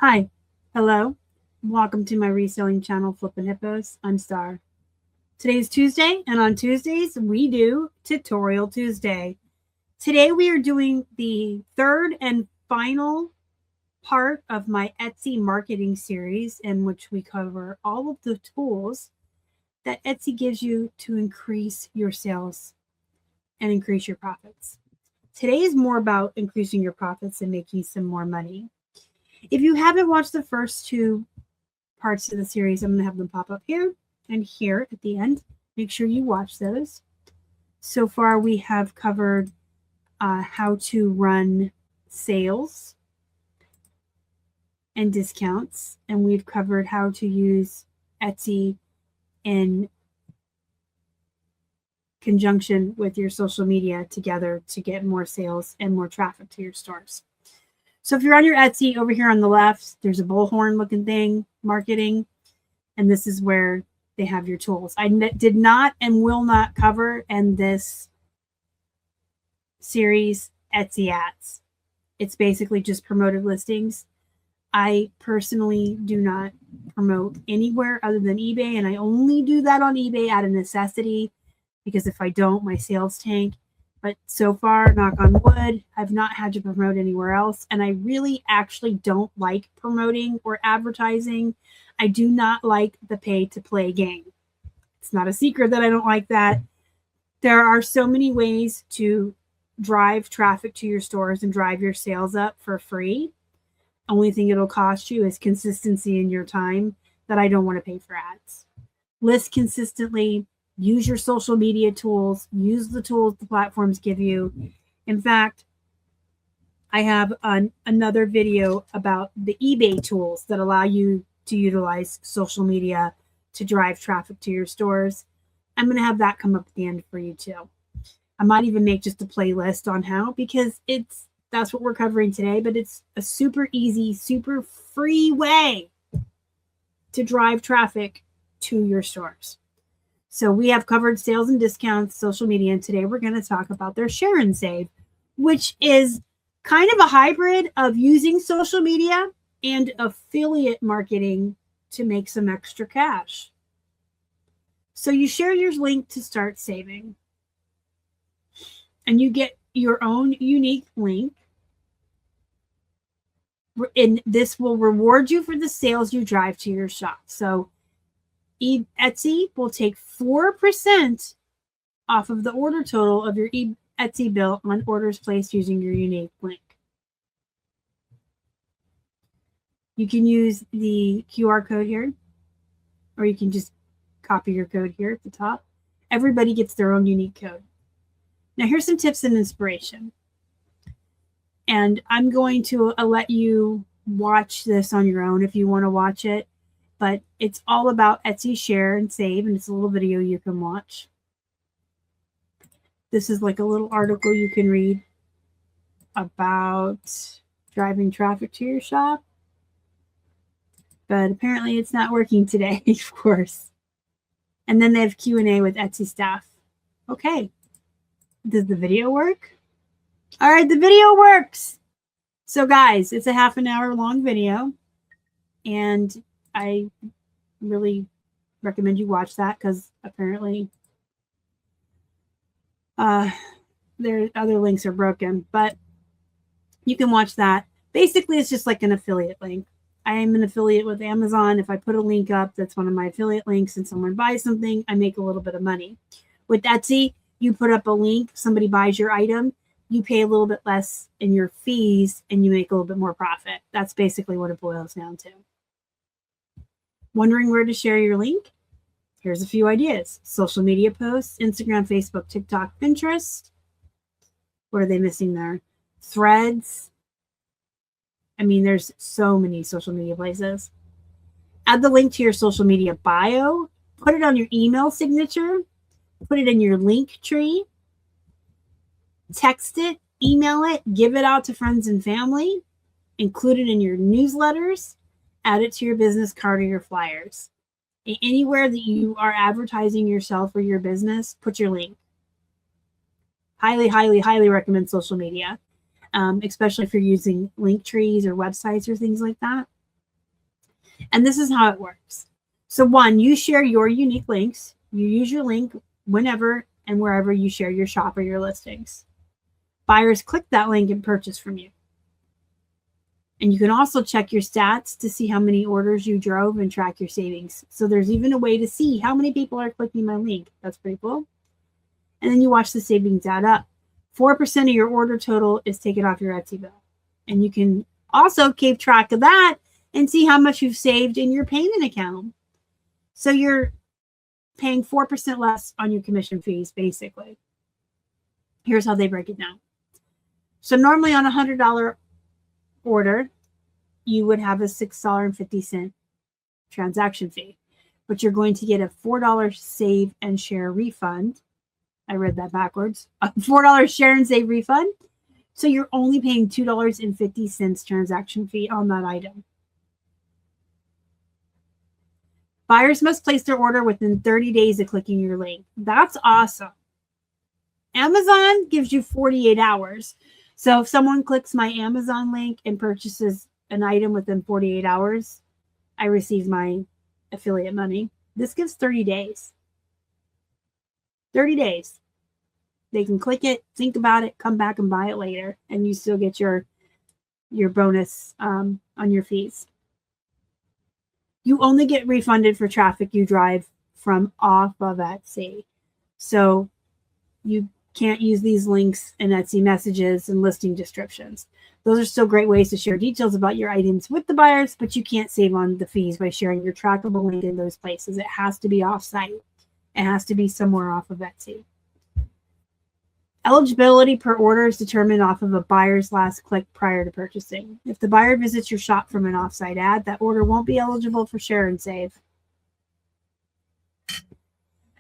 Hi, hello, welcome to my reselling channel, Flippin Hippos. I'm Star. Today is Tuesday, and on Tuesdays we do Tutorial Tuesday. Today we are doing the third and final part of my Etsy marketing series, in which we cover all of the tools that Etsy gives you to increase your sales and increase your profits. Today is more about increasing your profits and making some more money. If you haven't watched the first two parts of the series, I'm going to have them pop up here and here at the end. Make sure you watch those. So far, we have covered how to run sales and discounts, and we've covered how to use Etsy in conjunction with your social media together to get more sales and more traffic to your stores. So if you're on your Etsy, over here on the left, there's a bullhorn looking thing, marketing, and this is where they have your tools. I did not and will not cover in this series Etsy ads. It's basically just promoted listings. I personally do not promote anywhere other than eBay, and I only do that on eBay out of necessity, because if I don't, my sales tank. But so far, knock on wood, I've not had to promote anywhere else. And I really actually don't like promoting or advertising. I do not like the pay to play game. It's not a secret that I don't like that. There are so many ways to drive traffic to your stores and drive your sales up for free. Only thing it'll cost you is consistency in your time that I don't want to pay for ads. List consistently. Use your social media tools. Use the tools the platforms give you. In fact, I have another video about the eBay tools that allow you to utilize social media to drive traffic to your stores. I'm going to have that come up at the end for you too. I might even make just a playlist on how, because that's what we're covering today, but it's a super easy, super free way to drive traffic to your stores. So we have covered sales and discounts, social media, and today we're going to talk about their share and save, which is kind of a hybrid of using social media and affiliate marketing to make some extra cash. So you share your link to start saving, and you get your own unique link, and this will reward you for the sales you drive to your shop. So Etsy will take 4% off of the order total of your Etsy bill on orders placed using your unique link. You can use the QR code here, or you can just copy your code here at the top. Everybody gets their own unique code. Now here's some tips and inspiration. And I'm going to let you watch this on your own if you want to watch it. But it's all about Etsy share and save, and it's a little video you can watch. This is like a little article you can read about driving traffic to your shop. But apparently it's not working today, of course. And then they have Q&A with Etsy staff. Okay. Does the video work? All right, the video works. So guys, it's a half an hour long video, and I really recommend you watch that, because apparently their other links are broken, but you can watch that. Basically, it's just like an affiliate link. I am an affiliate with Amazon. If I put a link up that's one of my affiliate links and someone buys something, I make a little bit of money. With Etsy, you put up a link, somebody buys your item, you pay a little bit less in your fees, and you make a little bit more profit. That's basically what it boils down to. Wondering where to share your link? Here's a few ideas. Social media posts, Instagram, Facebook, TikTok, Pinterest. What are they missing there? Threads. I mean, there's so many social media places. Add the link to your social media bio. Put it on your email signature. Put it in your link tree. Text it, email it, give it out to friends and family. Include it in your newsletters. Add it to your business card or your flyers. Anywhere that you are advertising yourself or your business, put your link. Highly, highly, highly recommend social media, especially if you're using link trees or websites or things like that. And this is how it works. So one, you share your unique links. You use your link whenever and wherever you share your shop or your listings. Buyers click that link and purchase from you. And you can also check your stats to see how many orders you drove and track your savings. So there's even a way to see how many people are clicking my link. That's pretty cool. And then you watch the savings add up. 4% of your order total is taken off your Etsy bill. And you can also keep track of that and see how much you've saved in your payment account. So you're paying 4% less on your commission fees, basically. Here's how they break it down. So normally on a $100 order, you would have a $6.50 transaction fee, but you're going to get a $4 save and share refund. I read that backwards. A $4 share and save refund. So you're only paying $2.50 transaction fee on that item. Buyers must place their order within 30 days of clicking your link. That's awesome. Amazon gives you 48 hours. So if someone clicks my Amazon link and purchases an item within 48 hours, I receive my affiliate money. This gives 30 days. 30 days. They can click it, think about it, come back and buy it later, and you still get your bonus on your fees. You only get refunded for traffic you drive from off of Etsy. So you can't use these links in Etsy messages and listing descriptions. Those are still great ways to share details about your items with the buyers, but you can't save on the fees by sharing your trackable link in those places. It has to be offsite. It has to be somewhere off of Etsy. Eligibility per order is determined off of a buyer's last click prior to purchasing. If the buyer visits your shop from an offsite ad, that order won't be eligible for share and save.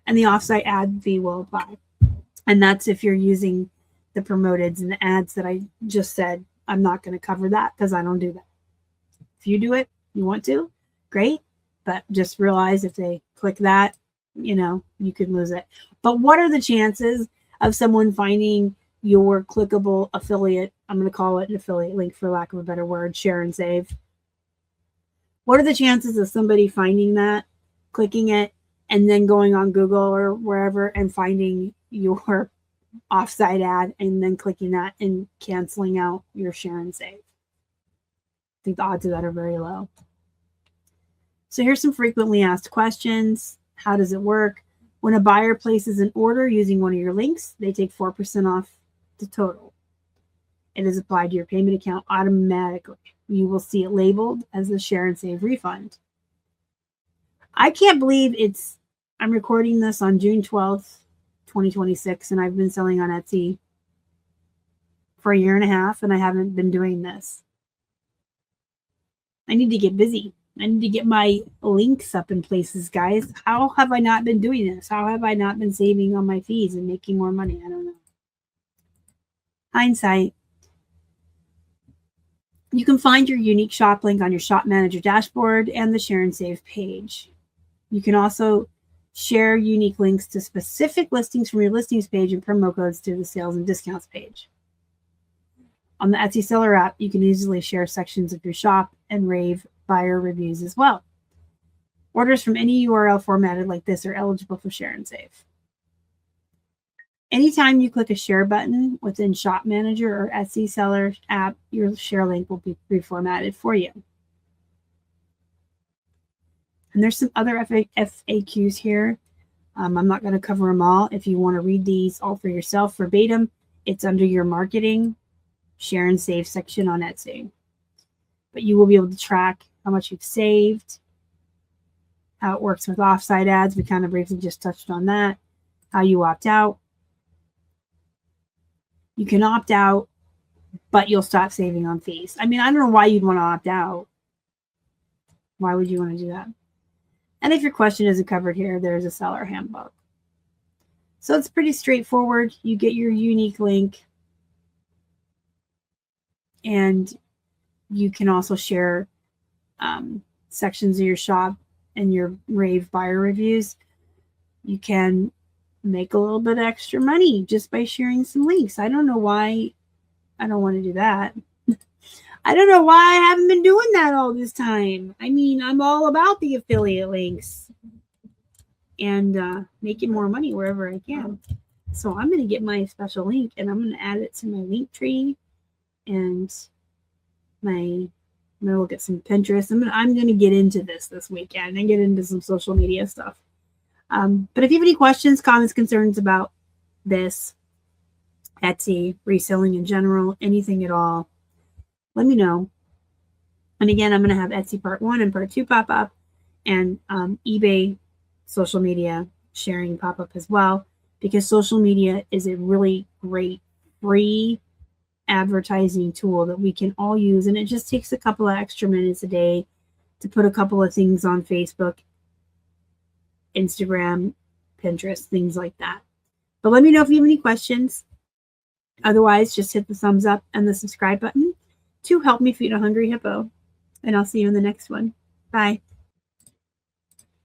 And the offsite ad fee will apply. And that's if you're using the promoted and the ads that I just said. I'm not going to cover that because I don't do that. If you do it, you want to, great. But just realize if they click that, you could lose it. But what are the chances of someone finding your clickable affiliate? I'm going to call it an affiliate link for lack of a better word, share and save. What are the chances of somebody finding that, clicking it, and then going on Google or wherever and finding your offsite ad and then clicking that and canceling out your share and save? I think the odds of that are very low. So here's some frequently asked questions. How does it work? When a buyer places an order using one of your links, they take 4% off the total. It is applied to your payment account automatically. You will see it labeled as the share and save refund. I can't believe I'm recording this on June 12th, 2026, and I've been selling on Etsy for a year and a half, and I haven't been doing this. I need to get busy. I need to get my links up in places, guys. How have I not been doing this? How have I not been saving on my fees and making more money? I don't know. Hindsight. You can find your unique shop link on your shop manager dashboard and the share and save page. You can also share unique links to specific listings from your listings page and promo codes to the sales and discounts page. On the Etsy seller app, you can easily share sections of your shop and rave buyer reviews as well. Orders from any URL formatted like this are eligible for share and save. Anytime you click a share button within Shop Manager or Etsy seller app, your share link will be reformatted for you. And there's some other FAQs here. I'm not going to cover them all. If you want to read these all for yourself verbatim, it's under your marketing share and save section on Etsy. But you will be able to track how much you've saved, how it works with offsite ads. We kind of briefly just touched on that, how you opt out. You can opt out, but you'll stop saving on fees. I mean, I don't know why you'd want to opt out. Why would you want to do that? And if your question isn't covered here, there's a seller handbook. So it's pretty straightforward. You get your unique link, and you can also share sections of your shop and your rave buyer reviews. You can make a little bit extra money just by sharing some links. I don't know why I don't want to do that. I don't know why I haven't been doing that all this time. I mean, I'm all about the affiliate links and making more money wherever I can. So I'm going to get my special link and I'm going to add it to my link tree and I'm going to look at some Pinterest. I'm going to get into this weekend and get into some social media stuff. But if you have any questions, comments, concerns about this, Etsy, reselling in general, anything at all, let me know. And again, I'm going to have Etsy part 1 and part 2 pop up and eBay social media sharing pop up as well, because social media is a really great free advertising tool that we can all use. And it just takes a couple of extra minutes a day to put a couple of things on Facebook, Instagram, Pinterest, things like that. But let me know if you have any questions. Otherwise, just hit the thumbs up and the subscribe button to help me feed a hungry hippo. And I'll see you in the next one. Bye.